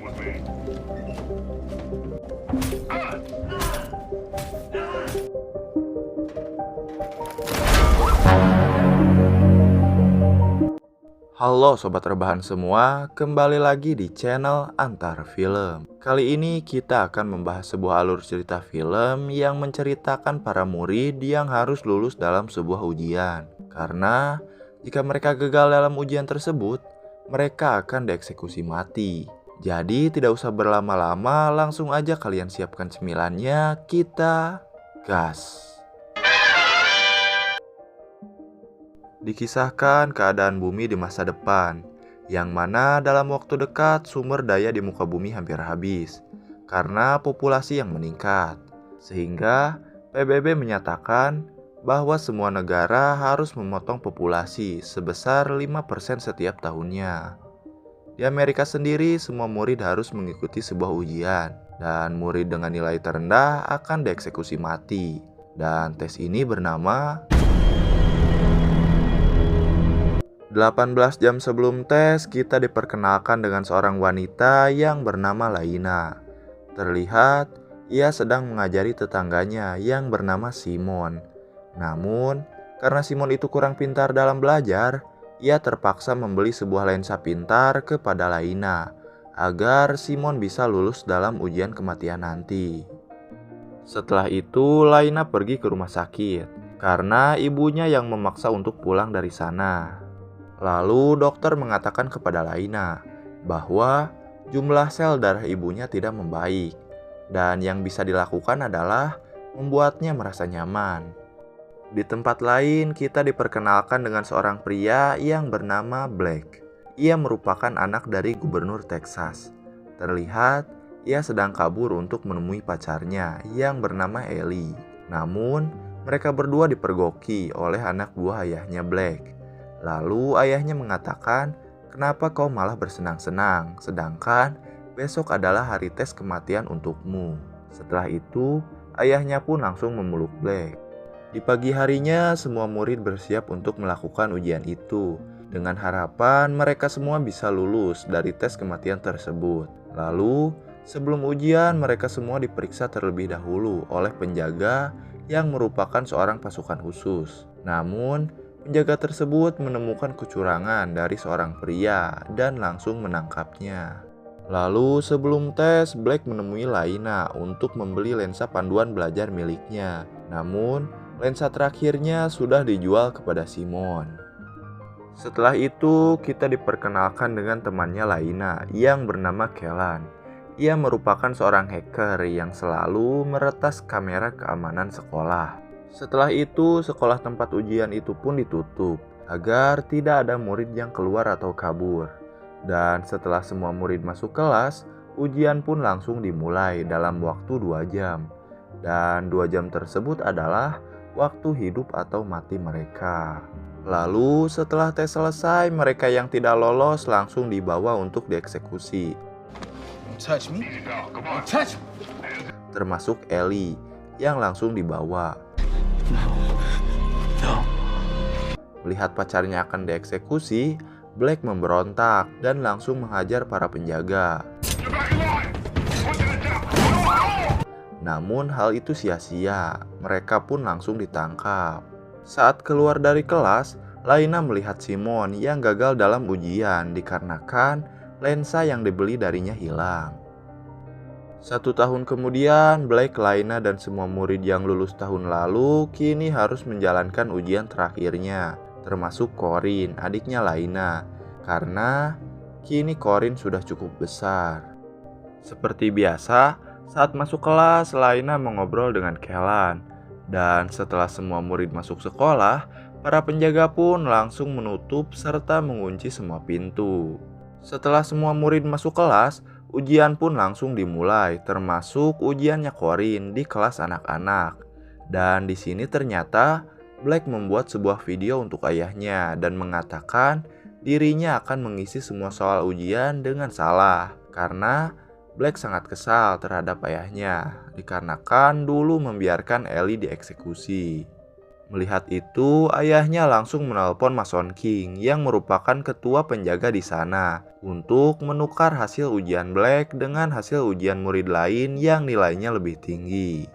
Halo sobat rebahan semua, kembali lagi di channel Antar Film. Kali ini kita akan membahas sebuah alur cerita film yang menceritakan para murid yang harus lulus dalam sebuah ujian. Karena jika mereka gagal dalam ujian tersebut, mereka akan dieksekusi mati. Jadi tidak usah berlama-lama, langsung aja kalian siapkan cemilannya, kita gas. Dikisahkan keadaan bumi di masa depan, yang mana dalam waktu dekat sumber daya di muka bumi hampir habis karena populasi yang meningkat. Sehingga PBB menyatakan bahwa semua negara harus memotong populasi sebesar 5% setiap tahunnya. Di Amerika sendiri, semua murid harus mengikuti sebuah ujian, dan murid dengan nilai terendah akan dieksekusi mati. Dan tes ini bernama 18 jam sebelum tes, kita diperkenalkan dengan seorang wanita yang bernama Laina. Terlihat, ia sedang mengajari tetangganya yang bernama Simon. Namun, karena Simon itu kurang pintar dalam belajar, ia terpaksa membeli sebuah lensa pintar kepada Laina, agar Simon bisa lulus dalam ujian kematian nanti. Setelah itu, Laina pergi ke rumah sakit, karena ibunya yang memaksa untuk pulang dari sana. Lalu dokter mengatakan kepada Laina bahwa jumlah sel darah ibunya tidak membaik, dan yang bisa dilakukan adalah membuatnya merasa nyaman. Di tempat lain, kita diperkenalkan dengan seorang pria yang bernama Black. Ia merupakan anak dari gubernur Texas. Terlihat ia sedang kabur untuk menemui pacarnya yang bernama Ellie. Namun, mereka berdua dipergoki oleh anak buah ayahnya Black. Lalu ayahnya mengatakan, "Kenapa kau malah bersenang-senang, sedangkan besok adalah hari tes kematian untukmu?" Setelah itu, ayahnya pun langsung memeluk Black. Di pagi harinya, semua murid bersiap untuk melakukan ujian itu, dengan harapan mereka semua bisa lulus dari tes kematian tersebut. Lalu, sebelum ujian, mereka semua diperiksa terlebih dahulu oleh penjaga yang merupakan seorang pasukan khusus. Namun, penjaga tersebut menemukan kecurangan dari seorang pria dan langsung menangkapnya. Lalu sebelum tes, Black menemui Laina untuk membeli lensa panduan belajar miliknya. Namun, lensa terakhirnya sudah dijual kepada Simon. Setelah itu, kita diperkenalkan dengan temannya Laina yang bernama Kellan. Ia merupakan seorang hacker yang selalu meretas kamera keamanan sekolah. Setelah itu, sekolah tempat ujian itu pun ditutup agar tidak ada murid yang keluar atau kabur. Dan setelah semua murid masuk kelas, ujian pun langsung dimulai dalam waktu 2 jam. Dan 2 jam tersebut adalah waktu hidup atau mati mereka. Lalu setelah tes selesai, mereka yang tidak lolos langsung dibawa untuk dieksekusi. Touch me. Don't touch me. Termasuk Ellie yang langsung dibawa. No. Melihat pacarnya akan dieksekusi, Black memberontak dan langsung menghajar para penjaga. Namun hal itu sia-sia, mereka pun langsung ditangkap. Saat keluar dari kelas, Laina melihat Simon yang gagal dalam ujian dikarenakan lensa yang dibeli darinya hilang. 1 tahun kemudian, Black, Laina, dan semua murid yang lulus tahun lalu kini harus menjalankan ujian terakhirnya, termasuk Corin, adiknya Laina, karena kini Corin sudah cukup besar. Seperti biasa, saat masuk kelas, Laina mengobrol dengan Kellan, dan setelah semua murid masuk sekolah, para penjaga pun langsung menutup serta mengunci semua pintu. Setelah semua murid masuk kelas, ujian pun langsung dimulai, termasuk ujiannya Corin di kelas anak-anak. Dan di sini ternyata Black membuat sebuah video untuk ayahnya dan mengatakan dirinya akan mengisi semua soal ujian dengan salah. Karena Black sangat kesal terhadap ayahnya, dikarenakan dulu membiarkan Ellie dieksekusi. Melihat itu, ayahnya langsung menelpon Mason King yang merupakan ketua penjaga di sana untuk menukar hasil ujian Black dengan hasil ujian murid lain yang nilainya lebih tinggi.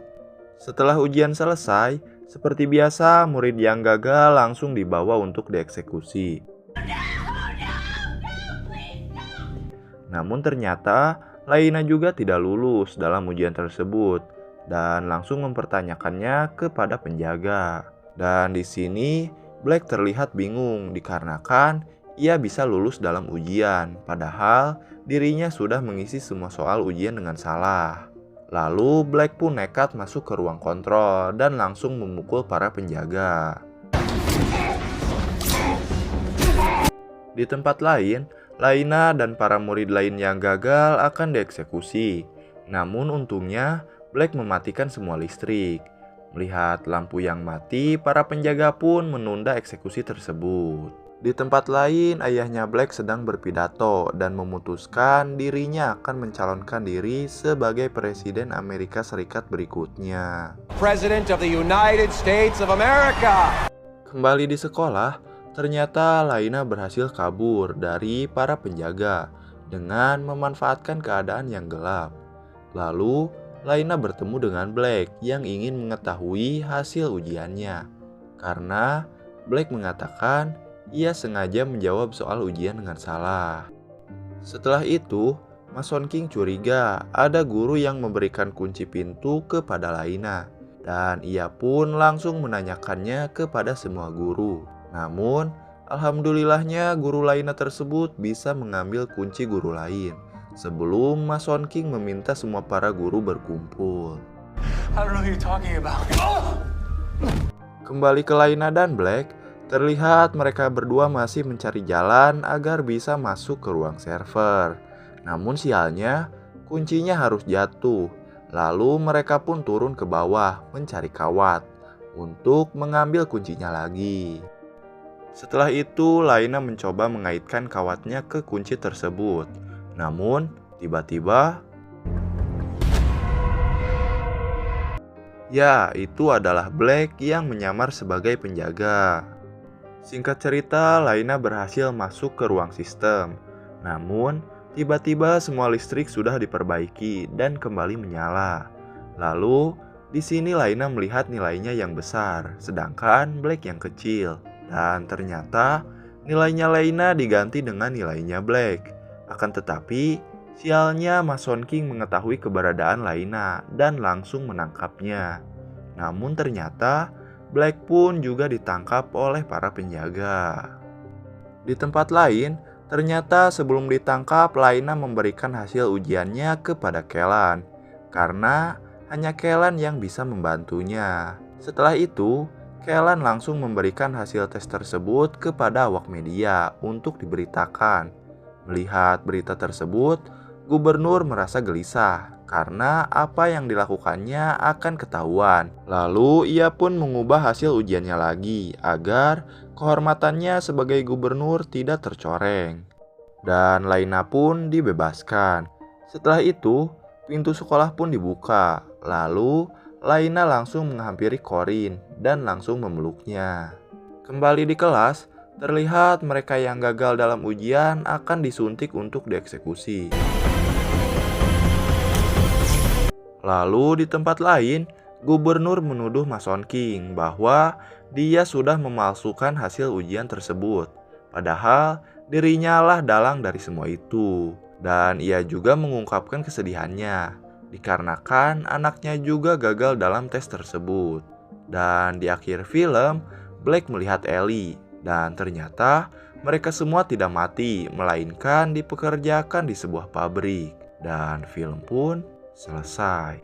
Setelah ujian selesai, seperti biasa murid yang gagal langsung dibawa untuk dieksekusi. Namun ternyata Laina juga tidak lulus dalam ujian tersebut dan langsung mempertanyakannya kepada penjaga. Dan di sini Black terlihat bingung dikarenakan ia bisa lulus dalam ujian, padahal dirinya sudah mengisi semua soal ujian dengan salah. Lalu Black pun nekat masuk ke ruang kontrol dan langsung memukul para penjaga. Di tempat lain, Laina dan para murid lain yang gagal akan dieksekusi. Namun untungnya Black mematikan semua listrik. Melihat lampu yang mati, para penjaga pun menunda eksekusi tersebut. Di tempat lain, ayahnya Black sedang berpidato dan memutuskan dirinya akan mencalonkan diri sebagai Presiden Amerika Serikat berikutnya. President of the United States of America. Kembali di sekolah, ternyata Laina berhasil kabur dari para penjaga dengan memanfaatkan keadaan yang gelap. Lalu, Laina bertemu dengan Black yang ingin mengetahui hasil ujiannya. Karena Black mengatakan ia sengaja menjawab soal ujian dengan salah. Setelah itu, Mason King curiga ada guru yang memberikan kunci pintu kepada Laina. Dan ia pun langsung menanyakannya kepada semua guru. Namun, alhamdulillahnya guru Laina tersebut bisa mengambil kunci guru lain sebelum Mason King meminta semua para guru berkumpul. I don't know who you're talking about. Kembali ke Laina dan Black, terlihat mereka berdua masih mencari jalan agar bisa masuk ke ruang server. Namun sialnya, kuncinya harus jatuh. Lalu mereka pun turun ke bawah mencari kawat untuk mengambil kuncinya lagi. Setelah itu, Laina mencoba mengaitkan kawatnya ke kunci tersebut. Namun, tiba-tiba, ya, itu adalah Black yang menyamar sebagai penjaga. Singkat cerita, Laina berhasil masuk ke ruang sistem. Namun, tiba-tiba semua listrik sudah diperbaiki dan kembali menyala. Lalu, di sini Laina melihat nilainya yang besar, sedangkan Black yang kecil. Dan ternyata, nilainya Laina diganti dengan nilainya Black. Akan tetapi, sialnya Mason King mengetahui keberadaan Laina dan langsung menangkapnya. Namun ternyata, Black pun juga ditangkap oleh para penjaga. Di tempat lain, ternyata sebelum ditangkap, Laina memberikan hasil ujiannya kepada Kellan, karena hanya Kellan yang bisa membantunya. Setelah itu, Kellan langsung memberikan hasil tes tersebut kepada awak media untuk diberitakan. Melihat berita tersebut, gubernur merasa gelisah karena apa yang dilakukannya akan ketahuan. Lalu ia pun mengubah hasil ujiannya lagi agar kehormatannya sebagai gubernur tidak tercoreng. Dan Laina pun dibebaskan. Setelah itu, pintu sekolah pun dibuka. Lalu Laina langsung menghampiri Corin dan langsung memeluknya. Kembali di kelas, terlihat mereka yang gagal dalam ujian akan disuntik untuk dieksekusi. Lalu di tempat lain, gubernur menuduh Mason King bahwa dia sudah memalsukan hasil ujian tersebut. Padahal dirinya lah dalang dari semua itu. Dan ia juga mengungkapkan kesedihannya, dikarenakan anaknya juga gagal dalam tes tersebut. Dan di akhir film, Black melihat Ellie. Dan ternyata mereka semua tidak mati, melainkan dipekerjakan di sebuah pabrik. Dan film pun selesai.